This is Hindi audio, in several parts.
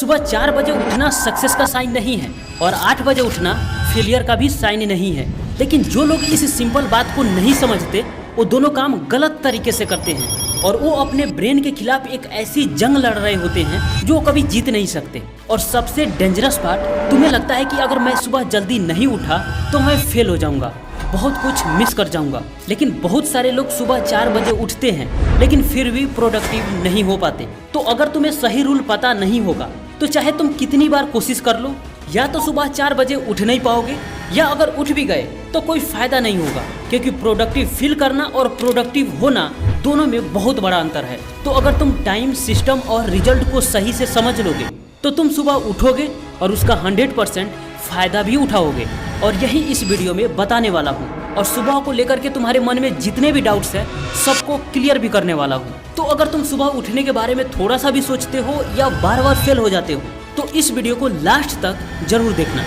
सुबह 4 बजे उठना सक्सेस का साइन नहीं है और 8 बजे उठना फेलियर का भी साइन नहीं है। लेकिन जो लोग इस सिंपल बात को नहीं समझते वो दोनों काम गलत तरीके से करते हैं और वो अपने ब्रेन के खिलाफ एक ऐसी जंग लड़ रहे होते हैं जो कभी जीत नहीं सकते। और सबसे डेंजरस पार्ट, तुम्हें लगता है कि अगर मैं सुबह जल्दी नहीं उठा तो मैं फेल हो जाऊंगा, बहुत कुछ मिस कर जाऊंगा। लेकिन बहुत सारे लोग सुबह 4 बजे उठते हैं लेकिन फिर भी प्रोडक्टिव नहीं हो पाते। तो अगर तुम्हें सही रूल पता नहीं होगा तो चाहे तुम कितनी बार कोशिश कर लो, या तो सुबह 4 बजे उठ नहीं पाओगे, या अगर उठ भी गए तो कोई फायदा नहीं होगा, क्योंकि प्रोडक्टिव फील करना और प्रोडक्टिव होना दोनों में बहुत बड़ा अंतर है। तो अगर तुम टाइम, सिस्टम और रिजल्ट को सही से समझ लोगे तो तुम सुबह उठोगे और उसका 100% फायदा भी उठाओगे। और यही इस वीडियो में बताने वाला हूँ और सुबह को लेकर के तुम्हारे मन में जितने भी डाउट्स हैं सबको क्लियर भी करने वाला हूँ। तो अगर तुम सुबह उठने के बारे में थोड़ा सा भी सोचते हो या बार बार फेल हो जाते हो तो इस वीडियो को लास्ट तक जरूर देखना।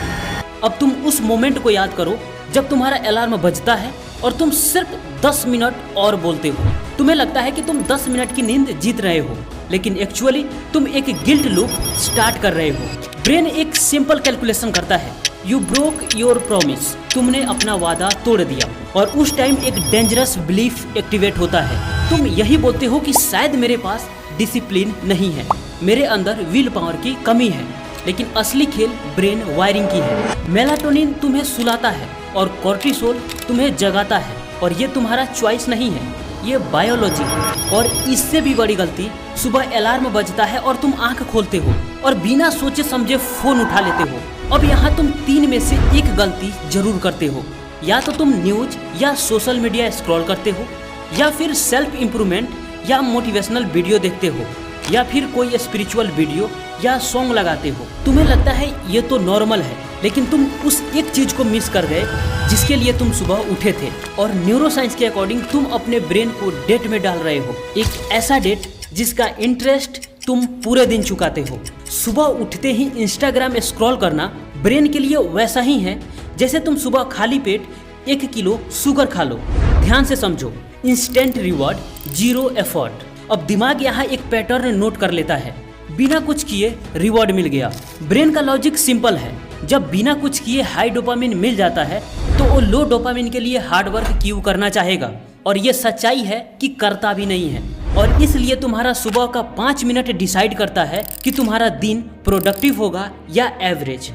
अब तुम उस मोमेंट को याद करो जब तुम्हारा अलार्म बजता है और तुम सिर्फ 10 मिनट और बोलते हो। तुम्हें लगता है कि तुम 10 मिनट की नींद जीत रहे हो, लेकिन एक्चुअली तुम एक गिल्ट लूप स्टार्ट कर रहे हो। ब्रेन एक सिंपल कैलकुलेशन करता है, यू ब्रोक योर प्रॉमिस, तुमने अपना वादा तोड़ दिया। और उस टाइम एक डेंजरस बिलीफ एक्टिवेट होता है। तुम यही बोलते हो कि शायद मेरे पास डिसिप्लिन नहीं है, मेरे अंदर विल पावर की कमी है। लेकिन असली खेल ब्रेन वायरिंग की है। मेलाटोनिन तुम्हें सुलाता है और कॉर्टिसोल तुम्हें जगाता है, और ये तुम्हारा चॉइस नहीं है, ये बायोलॉजी है। और इससे भी बड़ी गलती, सुबह अलार्म बजता है और तुम आंख खोलते हो और बिना सोचे समझे फोन उठा लेते हो। अब यहाँ तुम 3 में से एक गलती जरूर करते हो, या तो तुम न्यूज या सोशल मीडिया स्क्रॉल करते हो, या फिर सेल्फ इम्प्रूवमेंट या मोटिवेशनल वीडियो देखते हो, या फिर कोई स्पिरिचुअल वीडियो या सॉन्ग लगाते हो। तुम्हें लगता है ये तो नॉर्मल है, लेकिन तुम उस एक चीज को मिस कर गए जिसके लिए तुम सुबह उठे थे। और न्यूरोसाइंस के अकॉर्डिंग तुम अपने ब्रेन को डेट में डाल रहे हो, एक ऐसा डेट जिसका इंटरेस्ट तुम पूरे दिन चुकाते हो। सुबह उठते ही इंस्टाग्राम स्क्रॉल करना ब्रेन के लिए वैसा ही है जैसे तुम सुबह खाली पेट 1 किलो शुगर खा लो। ध्यान से समझो, इंस्टेंट रिवॉर्ड, 0 एफर्ट। अब दिमाग यहाँ एक पैटर्न नोट कर लेता है, बिना कुछ किए रिवॉर्ड मिल गया। ब्रेन का लॉजिक सिंपल है, जब बिना कुछ किए हाई डोपामिन मिल जाता है तो वो लो डोपामिन के लिए हार्ड वर्क क्यों करना चाहेगा। और ये सच्चाई है कि करता भी नहीं है। और इसलिए तुम्हारा सुबह का 5 मिनट डिसाइड करता है कि तुम्हारा दिन प्रोडक्टिव होगा या एवरेज।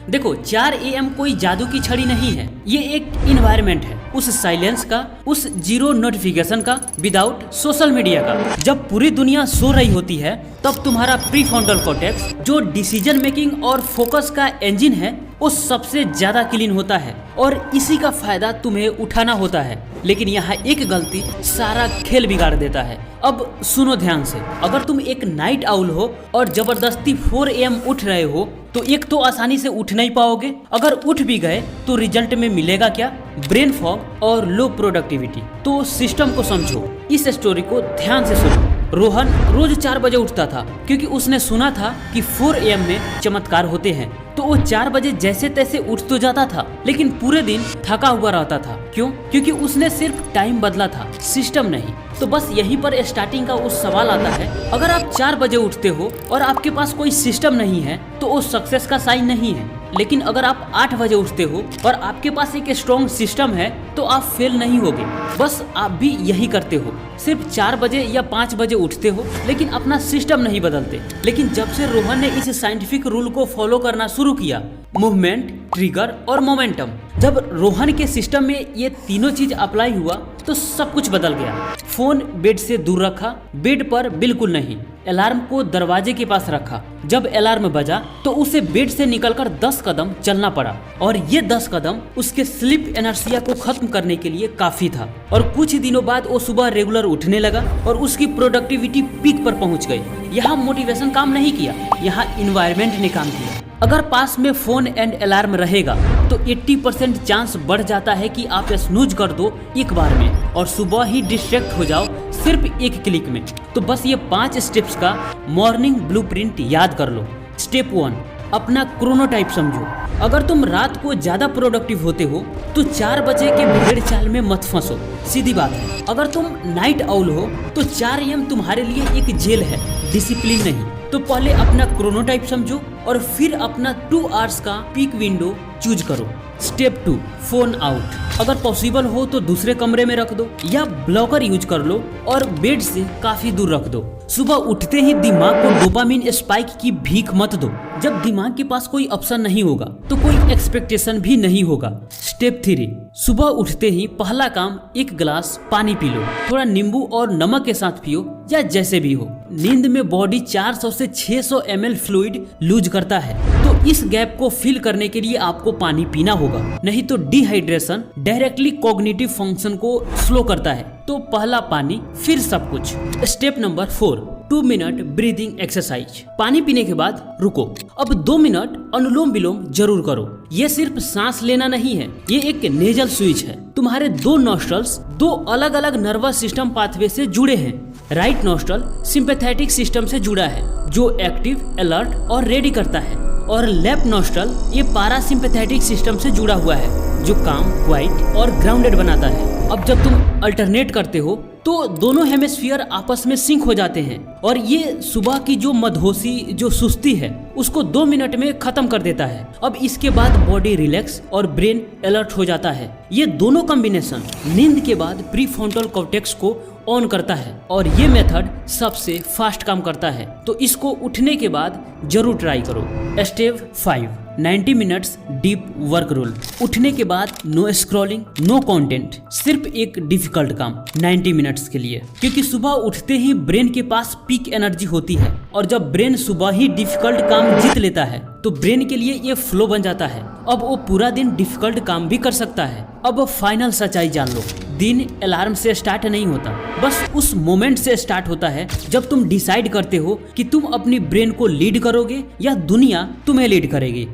देखो, 4 AM कोई जादू की छड़ी नहीं है, ये एक इन्वायरमेंट है, उस साइलेंस का, उस 0 नोटिफिकेशन का, विदाउट सोशल मीडिया का। जब पूरी दुनिया सो रही होती है तब तुम्हारा प्रीफ्रंटल कॉर्टेक्स, जो डिसीजन मेकिंग और फोकस का इंजन है, वो सबसे ज्यादा क्लीन होता है और इसी का फायदा तुम्हें उठाना होता है। लेकिन यहाँ एक गलती सारा खेल बिगाड़ देता है। अब सुनो ध्यान से, अगर तुम एक नाइट आउल हो और जबरदस्ती 4 AM उठ रहे हो तो एक तो आसानी से उठ नहीं पाओगे, अगर उठ भी गए तो रिजल्ट में मिलेगा क्या? ब्रेन फॉग और लो प्रोडक्टिविटी। तो सिस्टम को समझो, इस स्टोरी को ध्यान से सुनो। रोहन रोज 4 बजे उठता था क्योंकि उसने सुना था कि 4 AM में चमत्कार होते हैं। तो वो 4 बजे जैसे तैसे उठ तो जाता था, लेकिन पूरे दिन थका हुआ रहता था। क्यों? क्योंकि उसने सिर्फ टाइम बदला था, सिस्टम नहीं। तो बस यहीं पर स्टार्टिंग का उस सवाल आता है, अगर आप 4 बजे उठते हो और आपके पास कोई सिस्टम नहीं है तो वो सक्सेस का साइन नहीं है। लेकिन अगर आप 8 बजे उठते हो और आपके पास एक स्ट्रॉन्ग सिस्टम है तो आप फेल नहीं होगे। बस आप भी यही करते हो, सिर्फ 4 बजे या 5 बजे उठते हो लेकिन अपना सिस्टम नहीं बदलते। लेकिन जब से रोहन ने इस साइंटिफिक रूल को फॉलो करना शुरू किया, मूवमेंट, ट्रिगर और मोमेंटम, जब रोहन के सिस्टम में ये तीनों चीज अप्लाई हुआ तो सब कुछ बदल गया। फोन बेड से दूर रखा, बेड पर बिल्कुल नहीं। अलार्म को दरवाजे के पास रखा, जब अलार्म बजा तो उसे बेड से निकलकर 10 कदम चलना पड़ा, और ये 10 कदम उसके स्लीप एनर्सिया को खत्म करने के लिए काफी था। और कुछ दिनों बाद वो सुबह रेगुलर उठने लगा और उसकी प्रोडक्टिविटी पीक पर पहुंच गई। यहाँ मोटिवेशन काम नहीं किया, यहाँ इन्वायरमेंट ने काम किया। अगर पास में फोन एंड अलार्म रहेगा तो 80% चांस बढ़ जाता है कि आप स्नूज कर दो एक बार में और सुबह ही डिस्ट्रैक्ट हो जाओ सिर्फ 1 क्लिक में। तो बस ये 5 स्टेप्स का मॉर्निंग ब्लूप्रिंट याद कर लो। स्टेप 1, अपना क्रोनोटाइप समझो। अगर तुम रात को ज्यादा प्रोडक्टिव होते हो तो 4 बजे के भेड़ चाल में मत फंसो, सीधी बात है। अगर तुम नाइट आउल हो तो 4 AM तुम्हारे लिए एक जेल है, डिसिप्लिन नहीं। तो पहले अपना क्रोनोटाइप समझो और फिर अपना 2 आवर्स का पीक विंडो चूज करो। Step 2, phone out. अगर पॉसिबल हो तो दूसरे कमरे में रख दो या ब्लॉकर यूज कर लो और बेड से काफी दूर रख दो। सुबह उठते ही दिमाग को डोपामिन स्पाइक की भीख मत दो। जब दिमाग के पास कोई ऑप्शन नहीं होगा तो कोई एक्सपेक्टेशन भी नहीं होगा। स्टेप 3, सुबह उठते ही पहला काम 1 गिलास पानी पी लो। थोड़ा नींबू और नमक के साथ पियो या जैसे भी हो। नींद में बॉडी 400 से 600 ml फ्लूइड लूज करता है, तो इस गैप को फिल करने के लिए आपको पानी पीना होगा, नहीं तो डिहाइड्रेशन डायरेक्टली कॉग्निटिव फंक्शन को स्लो करता है। तो पहला पानी फिर सब कुछ। Step number 4, 2 minute breathing exercise. पानी पीने के बाद रुको। अब 2 मिनट अनुलोम विलोम जरूर करो। ये सिर्फ सांस लेना नहीं है, ये एक नेजल स्विच है। तुम्हारे 2 नॉस्ट्रल्स 2 अलग अलग नर्वस सिस्टम पाथवे से जुड़े हैं। राइट नॉस्ट्रल सिंपैथेटिक सिस्टम से जुड़ा है, जो एक्टिव, अलर्ट और रेडी करता है, और लेफ्ट नॉस्ट्रल ये पैरासिम्पैथेटिक सिस्टम से जुड़ा हुआ है, जो काम, क्वाइट और ग्राउंडेड बनाता है। अब जब तुम अल्टरनेट करते हो तो दोनों हेमिस्फीयर आपस में सिंक हो जाते हैं और ये सुबह की जो मदहोशी, जो सुस्ती है, उसको 2 मिनट में खत्म कर देता है। अब इसके बाद बॉडी रिलैक्स और ब्रेन अलर्ट हो जाता है। ये दोनों कॉम्बिनेशन नींद के बाद प्रीफ्रंटल कॉर्टेक्स को ऑन करता है और ये मेथड सबसे फास्ट काम करता है, तो इसको उठने के बाद जरूर ट्राई करो। Step 5, 90 minutes deep work rule. उठने के बाद नो स्क्रॉलिंग, नो कंटेंट, सिर्फ एक डिफिकल्ट काम 90 मिनट्स के लिए, क्योंकि सुबह उठते ही ब्रेन के पास पीक एनर्जी होती है और जब ब्रेन सुबह ही डिफिकल्ट काम जीत लेता है तो ब्रेन के लिए ये फ्लो बन जाता है। अब वो पूरा दिन डिफिकल्ट काम भी कर सकता है। अब फाइनल सच्चाई जान लो, दिन अलार्म से स्टार्ट नहीं होता, बस उस मोमेंट से स्टार्ट होता है जब तुम डिसाइड करते हो कि तुम अपनी ब्रेन को लीड करोगे या दुनिया तुम्हें लीड करेगी।